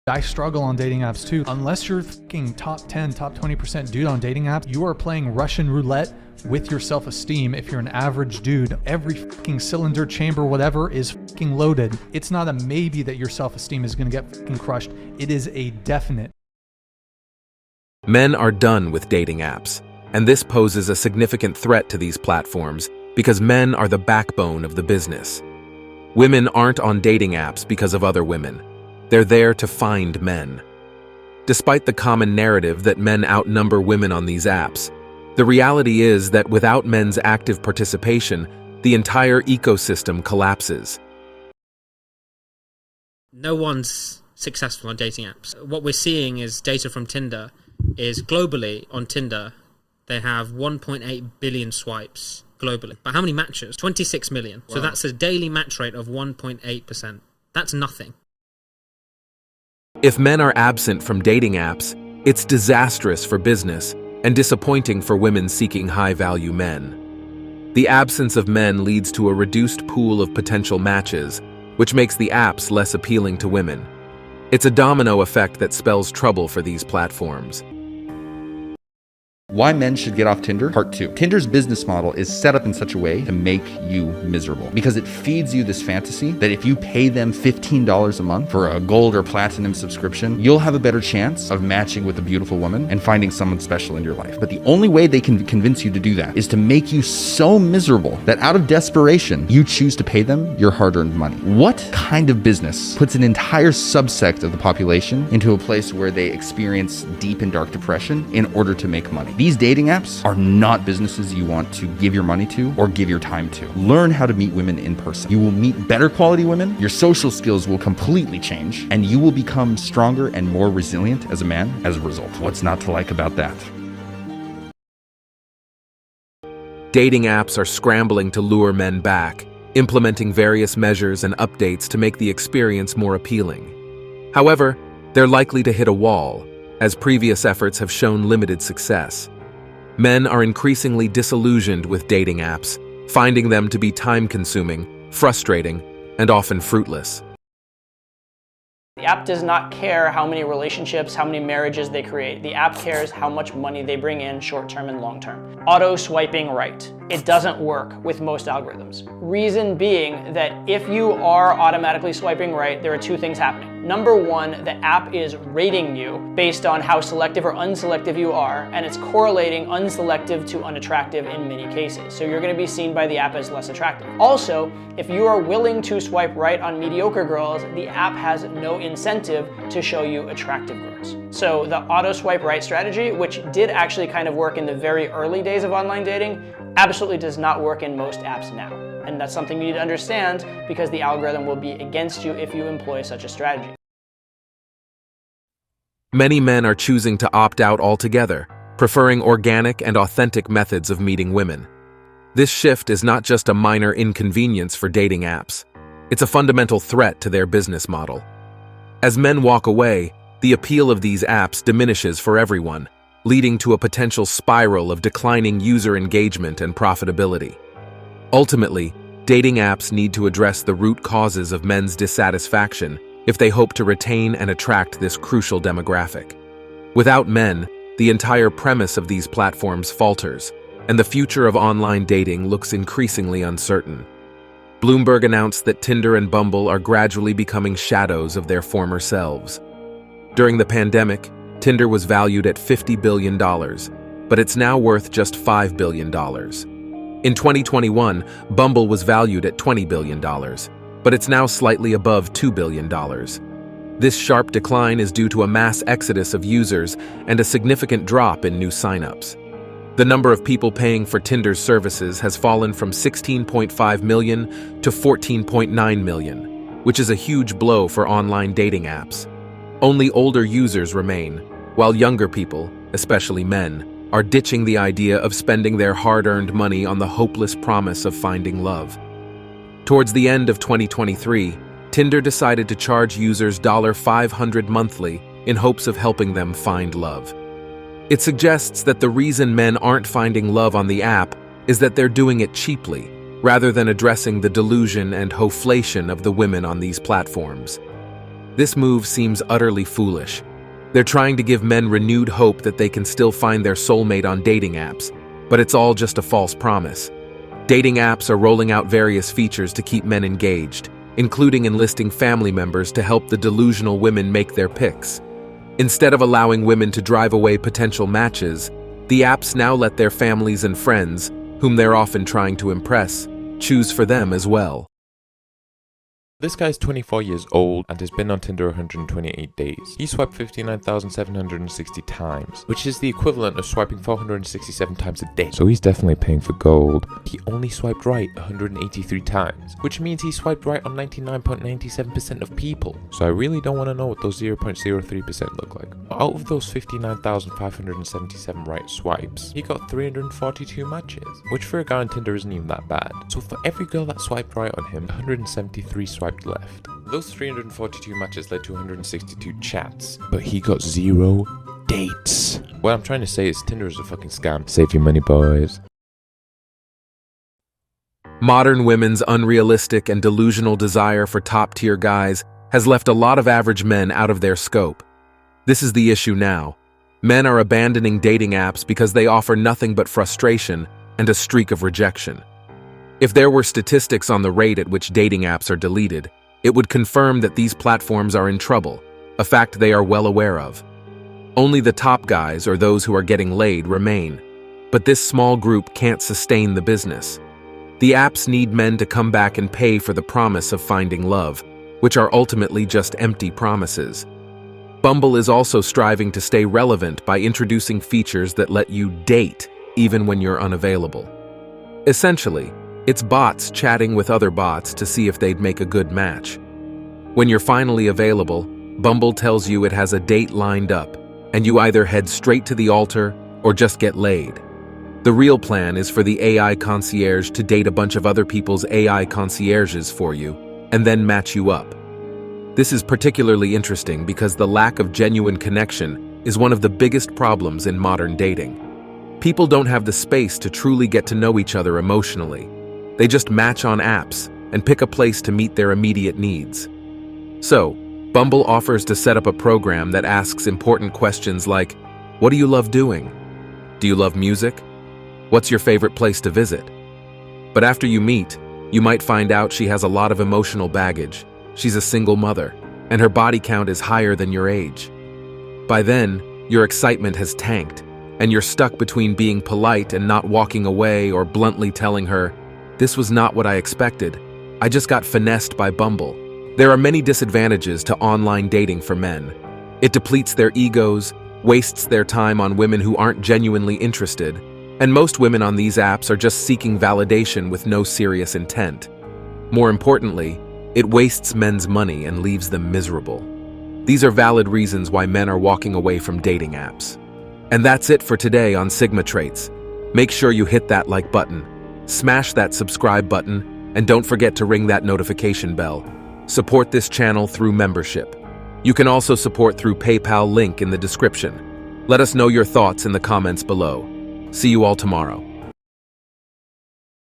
I struggle on dating apps too. Unless you're fucking top 10, top 20% dude on dating apps, you are playing Russian roulette with your self-esteem. If you're an average dude, every fucking cylinder, chamber, whatever is fucking loaded. It's not a maybe that your self-esteem is gonna get fucking crushed. It is a definite. Men are done with dating apps, and this poses a significant threat to these platforms because men are the backbone of the business. Women aren't on dating apps because of other women. They're there to find men. Despite the common narrative that men outnumber women on these apps, the reality is that without men's active participation, the entire ecosystem collapses. No one's successful on dating apps. What we're seeing is data from Tinder is globally on Tinder, they have 1.8 billion swipes globally. But how many matches? 26 million. Wow. So that's a daily match rate of 1.8%. That's nothing. If men are absent from dating apps, it's disastrous for business and disappointing for women seeking high-value men. The absence of men leads to a reduced pool of potential matches, which makes the apps less appealing to women. It's a domino effect that spells trouble for these platforms. Why men should get off Tinder, part 2. Tinder's business model is set up in such a way to make you miserable because it feeds you this fantasy that if you pay them $15 a month for a gold or platinum subscription, you'll have a better chance of matching with a beautiful woman and finding someone special in your life. But the only way they can convince you to do that is to make you so miserable that out of desperation, you choose to pay them your hard-earned money. What kind of business puts an entire subsect of the population into a place where they experience deep and dark depression in order to make money? These dating apps are not businesses you want to give your money to or give your time to. Learn how to meet women in person. You will meet better quality women, your social skills will completely change, and you will become stronger and more resilient as a man as a result. What's not to like about that? Dating apps are scrambling to lure men back, implementing various measures and updates to make the experience more appealing. However, they're likely to hit a wall, as previous efforts have shown limited success. Men are increasingly disillusioned with dating apps, finding them to be time-consuming, frustrating, and often fruitless. The app does not care how many relationships, how many marriages they create. The app cares how much money they bring in short-term and long-term. Auto-swiping right. It doesn't work with most algorithms. Reason being that if you are automatically swiping right, there are two things happening. Number one, the app is rating you based on how selective or unselective you are, and it's correlating unselective to unattractive in many cases. So you're going to be seen by the app as less attractive. Also, if you are willing to swipe right on mediocre girls, the app has no incentive to show you attractive girls. So the auto swipe right strategy, which did actually kind of work in the very early days of online dating, absolutely does not work in most apps now. And that's something you need to understand because the algorithm will be against you if you employ such a strategy. Many men are choosing to opt out altogether, preferring organic and authentic methods of meeting women. This shift is not just a minor inconvenience for dating apps. It's a fundamental threat to their business model. As men walk away, the appeal of these apps diminishes for everyone, leading to a potential spiral of declining user engagement and profitability. Ultimately, dating apps need to address the root causes of men's dissatisfaction if they hope to retain and attract this crucial demographic. Without men, the entire premise of these platforms falters, and the future of online dating looks increasingly uncertain. Bloomberg announced that Tinder and Bumble are gradually becoming shadows of their former selves. During the pandemic, Tinder was valued at $50 billion, but it's now worth just $5 billion. In 2021, Bumble was valued at $20 billion, but it's now slightly above $2 billion. This sharp decline is due to a mass exodus of users and a significant drop in new signups. The number of people paying for Tinder's services has fallen from 16.5 million to 14.9 million, which is a huge blow for online dating apps. Only older users remain, while younger people, especially men, are ditching the idea of spending their hard-earned money on the hopeless promise of finding love. Towards the end of 2023, Tinder decided to charge users $500 monthly in hopes of helping them find love. It suggests that the reason men aren't finding love on the app is that they're doing it cheaply, rather than addressing the delusion and hoflation of the women on these platforms. This move seems utterly foolish. They're trying to give men renewed hope that they can still find their soulmate on dating apps, but it's all just a false promise. Dating apps are rolling out various features to keep men engaged, including enlisting family members to help the delusional women make their picks. Instead of allowing women to drive away potential matches, the apps now let their families and friends, whom they're often trying to impress, choose for them as well. This guy's 24 years old and has been on Tinder 128 days. He swiped 59,760 times, which is the equivalent of swiping 467 times a day. So he's definitely paying for gold. He only swiped right 183 times, which means he swiped right on 99.97% of people. So I really don't want to know what those 0.03% look like. Out of those 59,577 right swipes, he got 342 matches, which for a guy on Tinder isn't even that bad. So for every girl that swiped right on him, 173 swiped left. Those 342 matches led to 162 chats, but he got 0 dates. What I'm trying to say is Tinder is a fucking scam. Save your money, boys. Modern women's unrealistic and delusional desire for top-tier guys has left a lot of average men out of their scope. This is the issue now. Men are abandoning dating apps because they offer nothing but frustration and a streak of rejection. If there were statistics on the rate at which dating apps are deleted, it would confirm that these platforms are in trouble, a fact they are well aware of. Only the top guys or those who are getting laid remain, but this small group can't sustain the business. The apps need men to come back and pay for the promise of finding love, which are ultimately just empty promises. Bumble is also striving to stay relevant by introducing features that let you date even when you're unavailable. Essentially, it's bots chatting with other bots to see if they'd make a good match. When you're finally available, Bumble tells you it has a date lined up, and you either head straight to the altar or just get laid. The real plan is for the AI concierge to date a bunch of other people's AI concierges for you, and then match you up. This is particularly interesting because the lack of genuine connection is one of the biggest problems in modern dating. People don't have the space to truly get to know each other emotionally. They just match on apps and pick a place to meet their immediate needs. So, Bumble offers to set up a program that asks important questions like, what do you love doing? Do you love music? What's your favorite place to visit? But after you meet, you might find out she has a lot of emotional baggage. She's a single mother, and her body count is higher than your age. By then, your excitement has tanked, and you're stuck between being polite and not walking away or bluntly telling her, this was not what I expected. I just got finessed by Bumble. There are many disadvantages to online dating for men. It depletes their egos, wastes their time on women who aren't genuinely interested, and most women on these apps are just seeking validation with no serious intent. More importantly, it wastes men's money and leaves them miserable. These are valid reasons why men are walking away from dating apps. And that's it for today on Sigma Traits. Make sure you hit that like button, smash that subscribe button, and don't forget to ring that notification bell. Support this channel through membership. You can also support through PayPal link in the description. Let us know your thoughts in the comments below. See you all tomorrow.